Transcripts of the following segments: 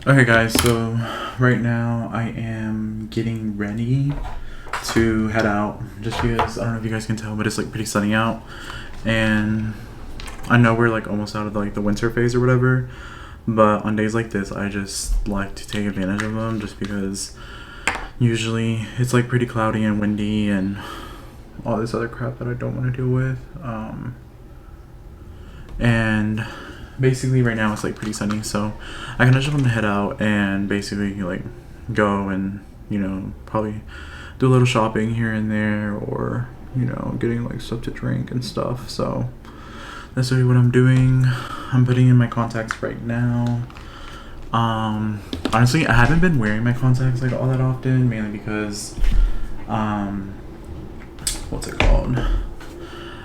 Okay guys, so right now I am getting ready to head out just because I don't know if you guys can tell, but it's like pretty sunny out, and I know we're like almost out of the winter phase or whatever, but on days like this I just like to take advantage of them just because usually it's like pretty cloudy and windy and all this other crap that I don't want to deal with. And basically right now it's like pretty sunny, so I kind of just want to head out and basically like go and probably do a little shopping here and there, or getting like stuff to drink and stuff. So that's really what I'm doing. I'm putting in my contacts right now. Honestly, I haven't been wearing my contacts like all that often, mainly because what's it called,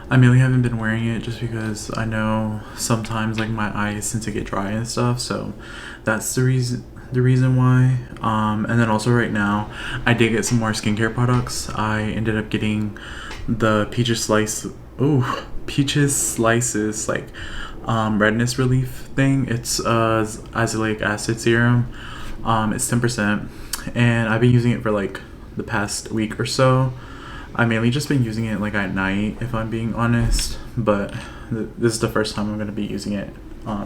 I mainly haven't been wearing it just because I know sometimes like my eyes tend to get dry and stuff, so that's the reason why. And then also right now I did get some more skincare products. I ended up getting the peaches slices like redness relief thing. It's azelaic acid serum. It's 10%, and I've been using it for like the past week or so. I mainly just been using it like at night, if I'm being honest, but this is the first time I'm going to be using it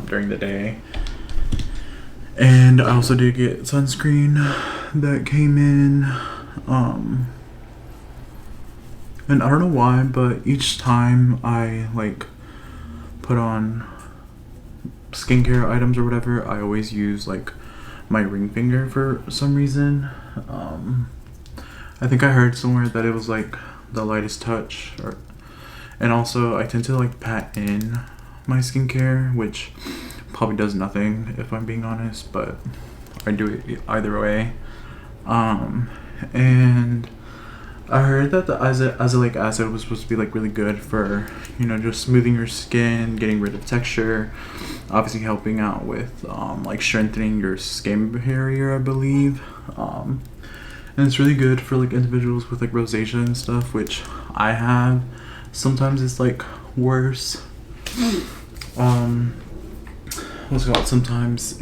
during the day. And I also did get sunscreen that came in, and I don't know why, but each time I like put on skincare items or whatever, I always use like my ring finger for some reason. I think I heard somewhere that it was like the lightest touch, and also I tend to like pat in my skincare, which probably does nothing if I'm being honest, but I do it either way. And I heard that the azelaic acid was supposed to be like really good for just smoothing your skin, getting rid of texture, obviously helping out with like strengthening your skin barrier, I believe. And it's really good for like individuals with like rosacea and stuff, which I have. Sometimes it's like worse. What's it called? Sometimes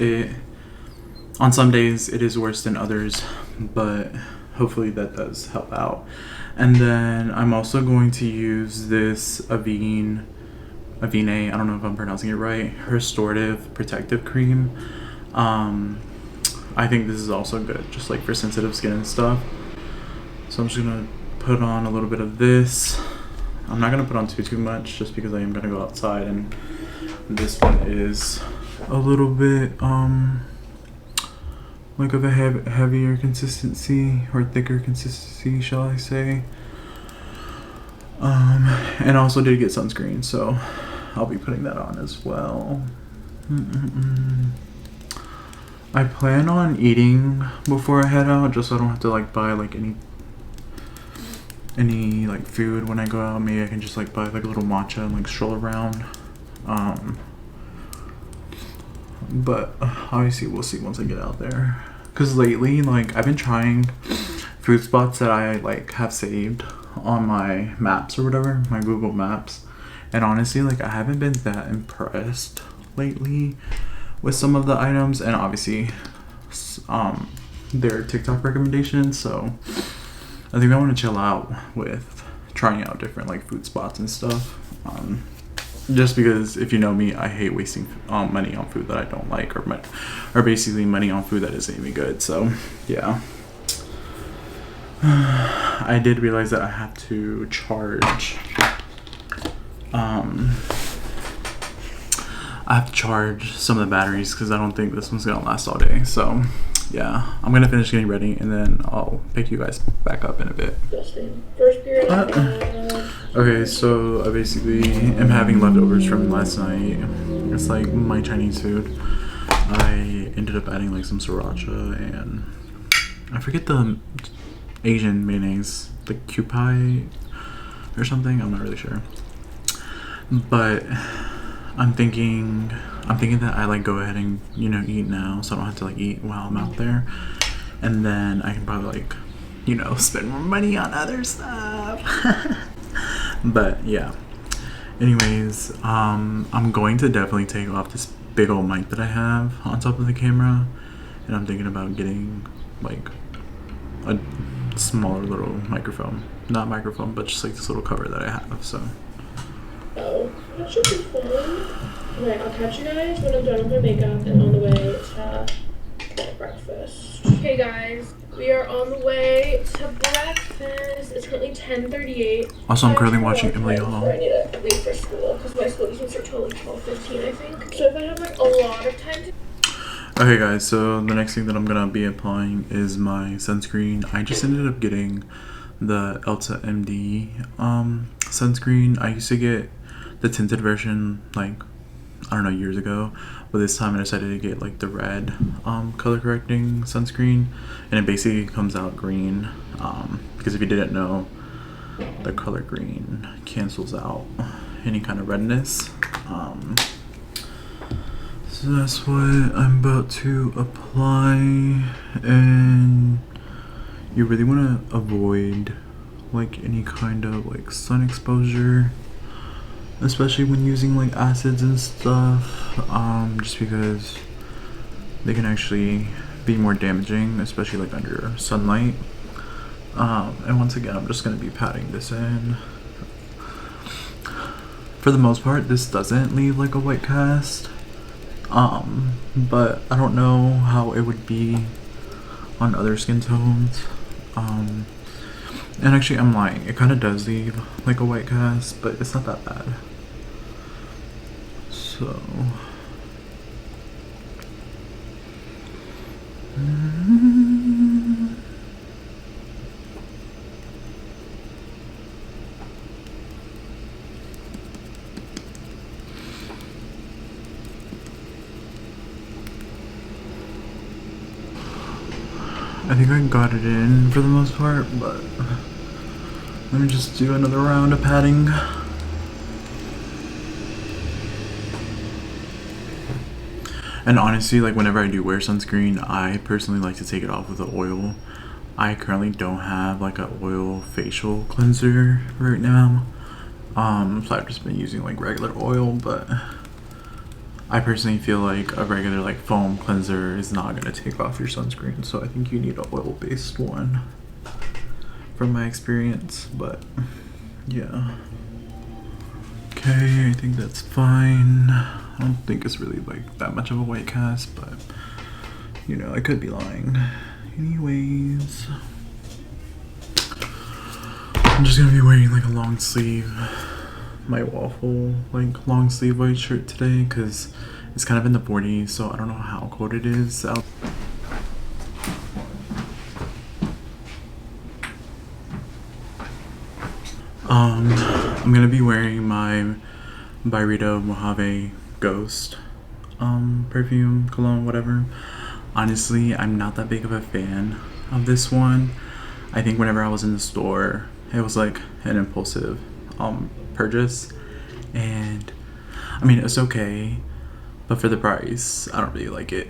on some days it is worse than others, but hopefully that does help out. And then I'm also going to use this Avene, I don't know if I'm pronouncing it right, restorative protective cream. I think this is also good just like for sensitive skin and stuff. So I'm just gonna put on a little bit of this. I'm not gonna put on too much just because I am gonna go outside, and this one is a little bit like of a heavier consistency, or thicker consistency, shall I say. And I also did get sunscreen, so I'll be putting that on as well. I plan on eating before I head out, just so I don't have to like buy like any like food when I go out. Maybe I can just like buy like a little matcha and like stroll around. But obviously we'll see once I get out there. Cause lately, like I've been trying food spots that I like have saved on my maps or whatever, my Google Maps, and honestly, like I haven't been that impressed lately with some of the items, and obviously their TikTok recommendations. So I think I want to chill out with trying out different like food spots and stuff, just because if you know me, I hate wasting money on food that I don't like, or basically money on food that isn't even good. So yeah. I did realize that I have to charge some of the batteries because I don't think this one's gonna last all day. So yeah, I'm gonna finish getting ready and then I'll pick you guys back up in a bit. Okay, so I basically am having leftovers from last night. It's like my Chinese food. I ended up adding like some sriracha and I forget the Asian mayonnaise, the Kewpie or something. I'm not really sure, but I'm thinking that I like go ahead and eat now, so I don't have to like eat while I'm out there, and then I can probably like spend more money on other stuff. But yeah, anyways, I'm going to definitely take off this big old mic that I have on top of the camera and I'm thinking about getting like a smaller little microphone. Not microphone, but just like this little cover that I have, so. Oh, that should be fun. Okay, I'll catch you guys when I'm done with my makeup and on the way to breakfast. Okay guys, we are on the way to breakfast. It's currently 10:38. Also, I'm currently watching Emily Hall. I need to leave for school because my school doesn't start till like 12:15, I think. So if I have like a lot of time to... Okay guys, so the next thing that I'm gonna be applying is my sunscreen. I just ended up getting the Elta MD sunscreen. I used to get the tinted version like, I don't know, years ago, but this time I decided to get like the red color correcting sunscreen, and it basically comes out green, because if you didn't know, the color green cancels out any kind of redness. So that's what I'm about to apply, and you really want to avoid like any kind of like sun exposure, especially when using like acids and stuff, just because they can actually be more damaging, especially like under sunlight. And once again, I'm just going to be patting this in. For the most part, this doesn't leave like a white cast, but I don't know how it would be on other skin tones. And actually, I'm lying, it kind of does leave like a white cast, but it's not that bad. So I think I got it in for the most part, but let me just do another round of patting. And honestly, like whenever I do wear sunscreen, I personally like to take it off with the oil. I currently don't have like an oil facial cleanser right now, so I've just been using like regular oil, but I personally feel like a regular like foam cleanser is not gonna take off your sunscreen, so I think you need an oil-based one from my experience. But yeah, okay, I think that's fine. I don't think it's really like that much of a white cast, but you know, I could be lying. Anyways, I'm just gonna be wearing like a long sleeve, my waffle like long sleeve white shirt today because it's kind of in the 40s, so I don't know how cold it is out. I'm gonna be wearing my Byredo Mojave Ghost perfume, cologne, whatever. Honestly, I'm not that big of a fan of this one. I think whenever I was in the store, it was like an impulsive purchase, and I mean, it's okay, but for the price, I don't really like it.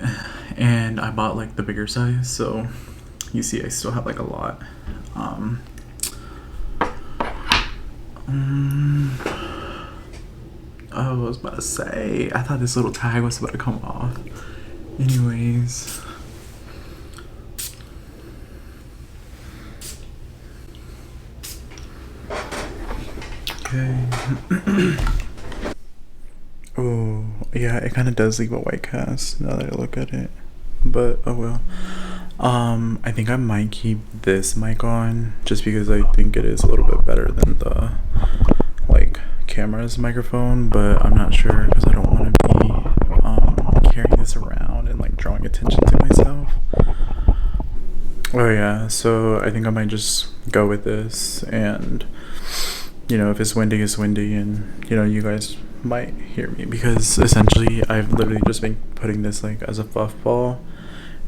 And I bought like the bigger size, so you see I still have like a lot. I was about to say, I thought this little tag was about to come off. Anyways. Okay. Oh, yeah, it kind of does leave a white cast now that I look at it. But, oh well. I think I might keep this mic on just because I think it is a little bit better than the like camera's microphone, but I'm not sure because I don't want to be carrying this around and like drawing attention to myself. Oh yeah, so I think I might just go with this, and you know, if it's windy, it's windy, and you know, you guys might hear me because essentially I've literally just been putting this like as a fluff ball,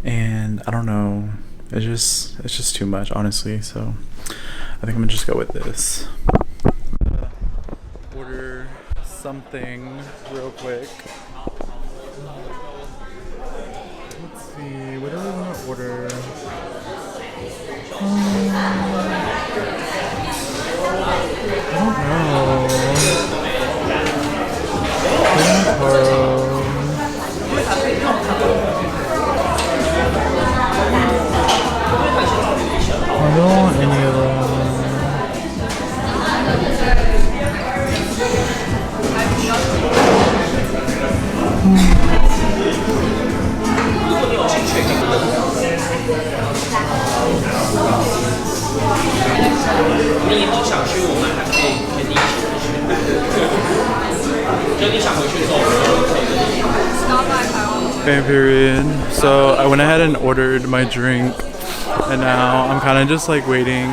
and I don't know, it's just too much, honestly. So I think I'm gonna just go with this. Order something real quick. Let's see, what do I want to order? I don't know. Okay, period. So I went ahead and ordered my drink, and now I'm kind of just like waiting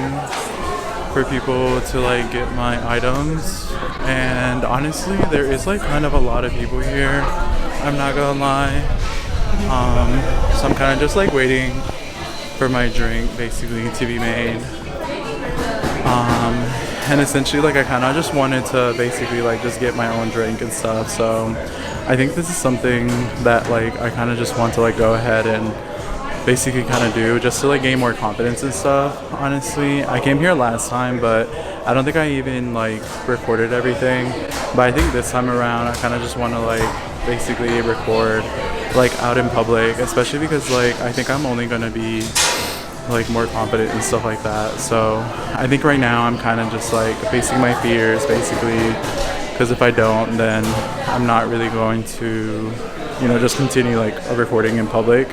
for people to like get my items. And honestly, there is like kind of a lot of people here, I'm not gonna lie. So I'm kind of just like waiting for my drink basically to be made. And essentially like I kind of just wanted to basically like just get my own drink and stuff. So I think this is something that like I kind of just want to like go ahead and basically kind of do just to like gain more confidence and stuff. Honestly, I came here last time, but I don't think I even like recorded everything. But I think this time around I kind of just want to like basically record like out in public, especially because like I think I'm only gonna be like more confident and stuff like that. So I think right now I'm kind of just like facing my fears basically, because if I don't, then I'm not really going to, you know, just continue like recording in public.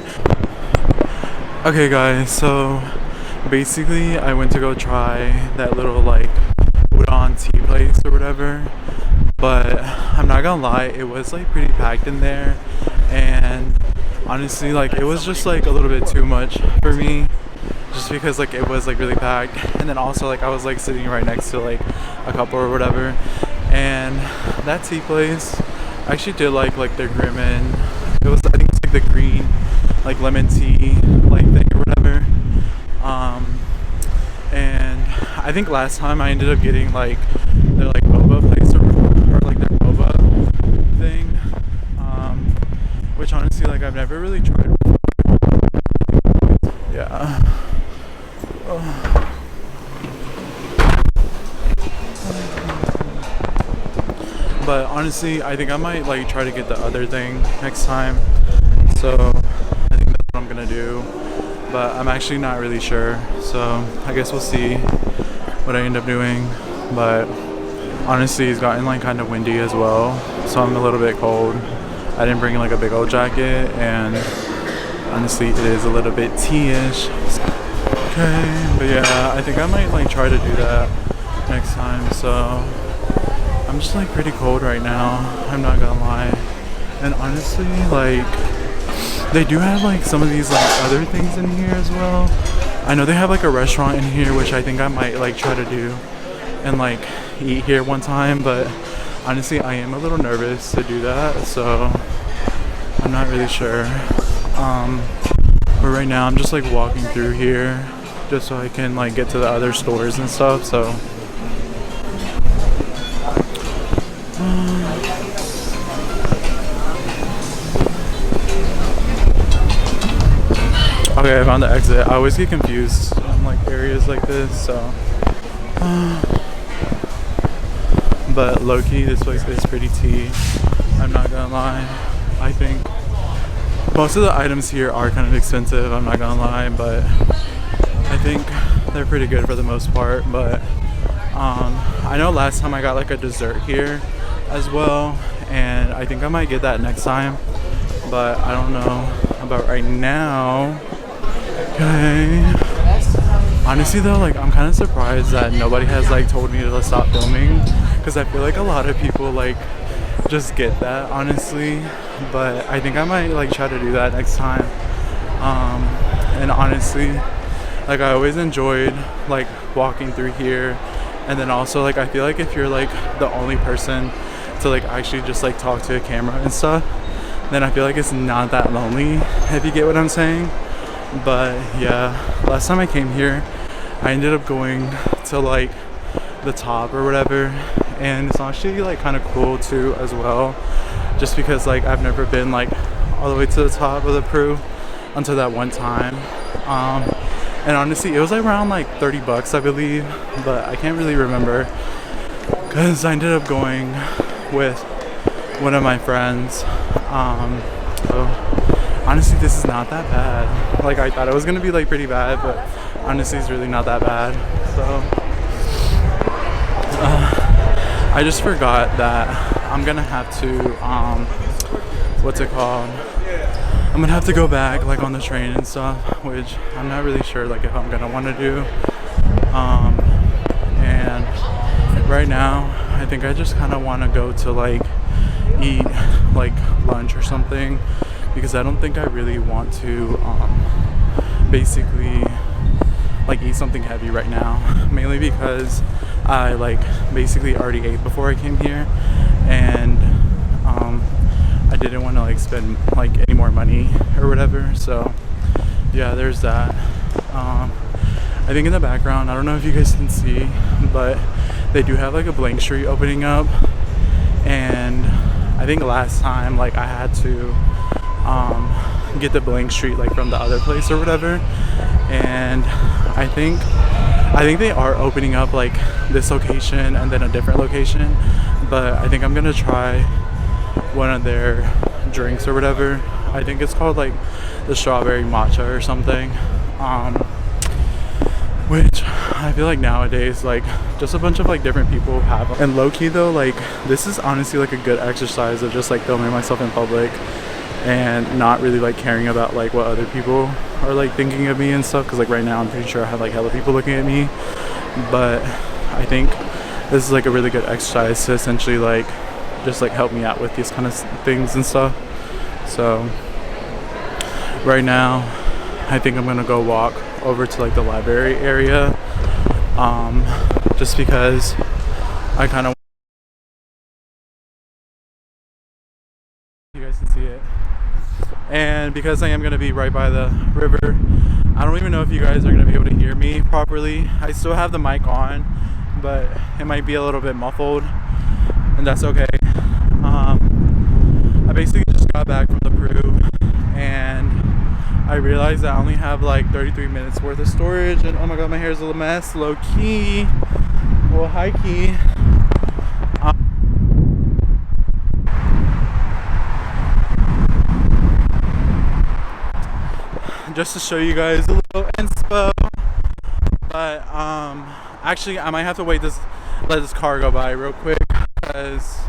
Okay guys, so basically I went to go try that little like udon tea place or whatever, but I'm not gonna lie, it was like pretty packed in there, and honestly like it was just like a little bit too much for me, just because like it was like really packed. And then also like I was like sitting right next to like a couple or whatever, and that tea place I actually did like their Grimmin. It was, I think it's like the green like lemon tea like thing or whatever. And I think last time I ended up getting like their like boba place or like their boba thing, which honestly like I've never really tried before. Yeah. But honestly, I think I might like try to get the other thing next time. So I think that's what I'm gonna do. But I'm actually not really sure. So I guess we'll see what I end up doing. But honestly, it's gotten like kind of windy as well, so I'm a little bit cold. I didn't bring like a big old jacket, and honestly, it is a little bit tea-ish. Okay, but yeah, I think I might like try to do that next time. So I'm just like pretty cold right now, I'm not gonna lie. And honestly, like they do have like some of these like other things in here as well. I know they have like a restaurant in here, which I think I might like try to do and like eat here one time, but honestly I am a little nervous to do that, so I'm not really sure. But right now I'm just like walking through here just so I can like get to the other stores and stuff. So okay, I found the exit. I always get confused in like areas like this, so but low-key this place is pretty tea, I'm not gonna lie. I think most of the items here are kind of expensive, I'm not gonna lie, but I think they're pretty good for the most part. But I know last time I got like a dessert here as well, and I think I might get that next time, but I don't know about right now. Okay, honestly though, like I'm kind of surprised that nobody has like told me to stop filming, because I feel like a lot of people like just get that, honestly. But I think I might like try to do that next time. And honestly, like I always enjoyed like walking through here, and then also like I feel like if you're like the only person to like actually just like talk to a camera and stuff, then I feel like it's not that lonely, if you get what I'm saying. But yeah, last time I came here I ended up going to like the top or whatever, and it's actually like kind of cool too as well, just because like I've never been like all the way to the top of the Peru until that one time. And honestly it was like around like $30 I believe, but I can't really remember because I ended up going with one of my friends. So honestly this is not that bad. Like I thought it was gonna be like pretty bad, but honestly it's really not that bad. So I just forgot that I'm gonna have to what's it called, I'm gonna have to go back like on the train and stuff, which I'm not really sure like if I'm gonna want to do. And right now I think I just kind of want to go to like eat like lunch or something, because I don't think I really want to basically like eat something heavy right now, mainly because I like basically already ate before I came here, and I didn't want to like spend like any more money or whatever. So yeah, there's that. I think in the background, I don't know if you guys can see, but they do have like a blank street opening up, and I think last time like I had to get the blank street like from the other place or whatever, and I think they are opening up like this location and then a different location, but I think I'm gonna try one of their drinks or whatever. I think it's called like the strawberry matcha or something, which I feel like nowadays like just a bunch of like different people have. And low-key though, like this is honestly like a good exercise of just like filming myself in public and not really like caring about like what other people are like thinking of me and stuff, because like right now I'm pretty sure I have like hella people looking at me, but I think this is like a really good exercise to essentially like just like help me out with these kind of things and stuff. So right now I think I'm gonna go walk over to like the library area, just because I kind of, you guys can see it, and because I am gonna be right by the river, I don't even know if you guys are gonna be able to hear me properly. I still have the mic on, but it might be a little bit muffled, and that's okay. I basically just got back from the Peru, and I realized I only have like 33 minutes worth of storage, and oh my god, my hair is a little mess, low key, well high key. Just to show you guys a little inspo, but actually I might have to let this car go by real quick because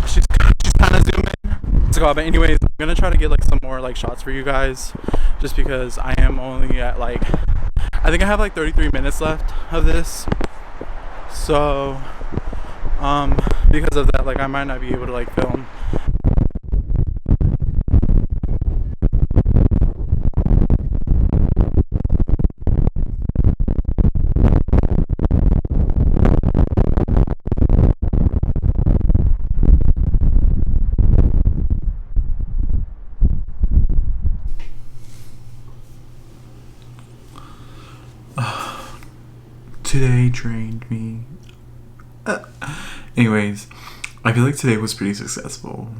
she's kind of zooming. But anyways, I'm gonna try to get like some more like shots for you guys, just because I am only at like, I think I have like 33 minutes left of this, so because of that, like I might not be able to like film. Today drained me. Anyways, I feel like today was pretty successful,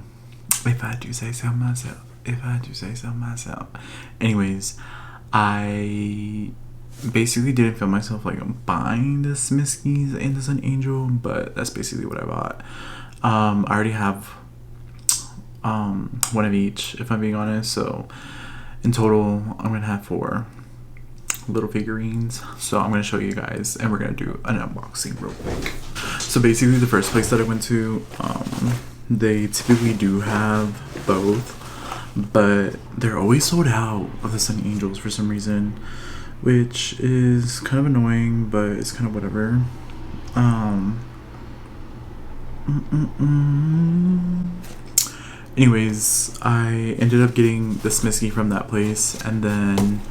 if I do say so myself. Anyways, I basically didn't feel myself like buying the smiskis and the Sun Angel, but that's basically what I bought. I already have one of each, if I'm being honest, so in total I'm gonna have 4 little figurines. So I'm gonna show you guys, and we're gonna do an unboxing real quick. So basically the first place that I went to, they typically do have both, but they're always sold out of the Sun Angels for some reason, which is kind of annoying, but it's kind of whatever. Anyways, I ended up getting the smiski from that place, and then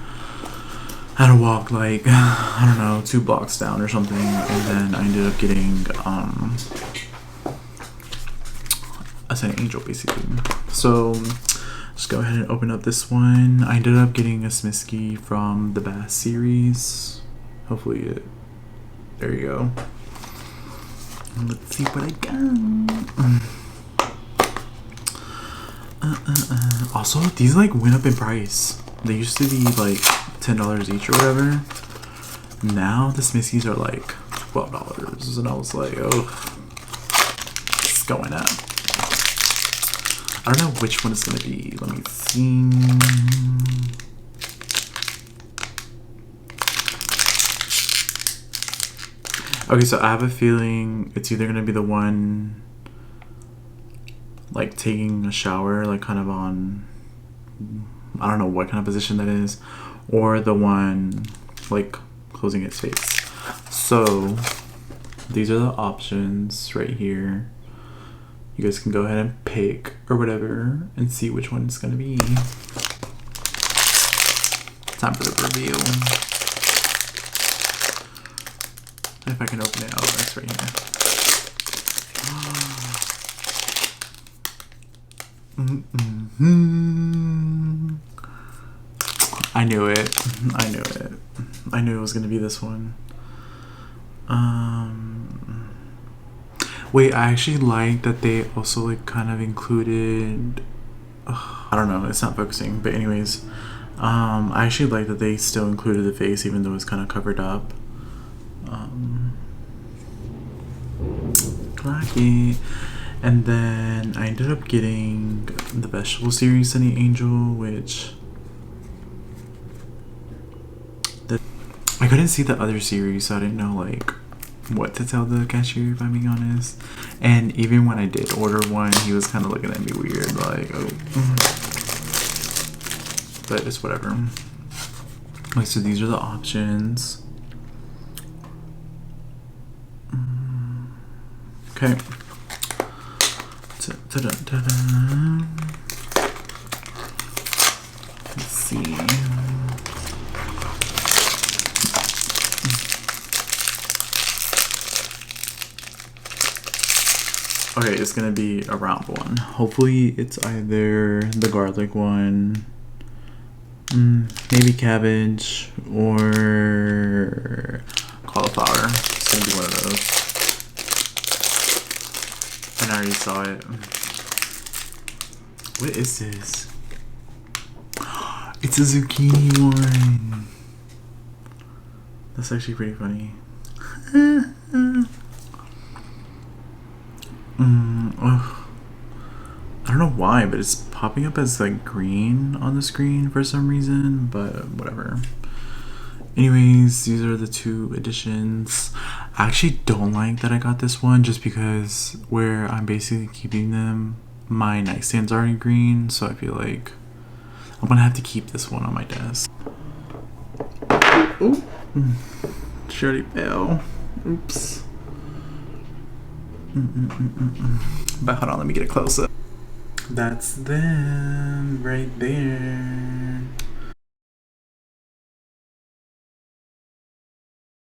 I had to walk like, I don't know, 2 blocks down or something, and then I ended up getting a Sun Angel basically. So just go ahead and open up this one. I ended up getting a smiski from the Bass series. Hopefully there you go. Let's see what I got. Also, these like went up in price. They used to be like $10 each or whatever. Now the smiskis are like $12, and I was like, oh, it's going up. I don't know which one it's gonna be. Let me see. Okay, so I have a feeling it's either gonna be the one like taking a shower, like kind of on, I don't know what kind of position that is, or the one like closing its face. So these are the options right here. you guys can go ahead and pick or whatever and see which one it's gonna be. Time for the reveal. If I can open it, oh, it's right here. I knew it. I knew it. I knew it was gonna be this one. Wait, I actually like that they also like kind of included. I don't know. It's not focusing, but anyways, I actually like that they still included the face even though it's kind of covered up. Like it. And then I ended up getting the vegetable series Sunny Angel, which I couldn't see the other series, so I didn't know like what to tell the cashier, if I'm being honest. And even when I did order one, he was kind of looking at me weird, like, oh. But it's whatever. Like, so these are the options. Okay. Ta-da-da-da. Let's see. Okay, it's gonna be a round one. Hopefully it's either the garlic one, maybe cabbage, or cauliflower. It's gonna be one of those. And I already saw it. What is this? It's a zucchini one. That's actually pretty funny. I don't know why, but it's popping up as like green on the screen for some reason, but whatever. Anyways, these are the two editions. I actually don't like that I got this one just because where I'm basically keeping them, my nightstand's already green, so I feel like I'm gonna have to keep this one on my desk. Oh, she already fell. Oops. But hold on, let me get a close up. That's them right there.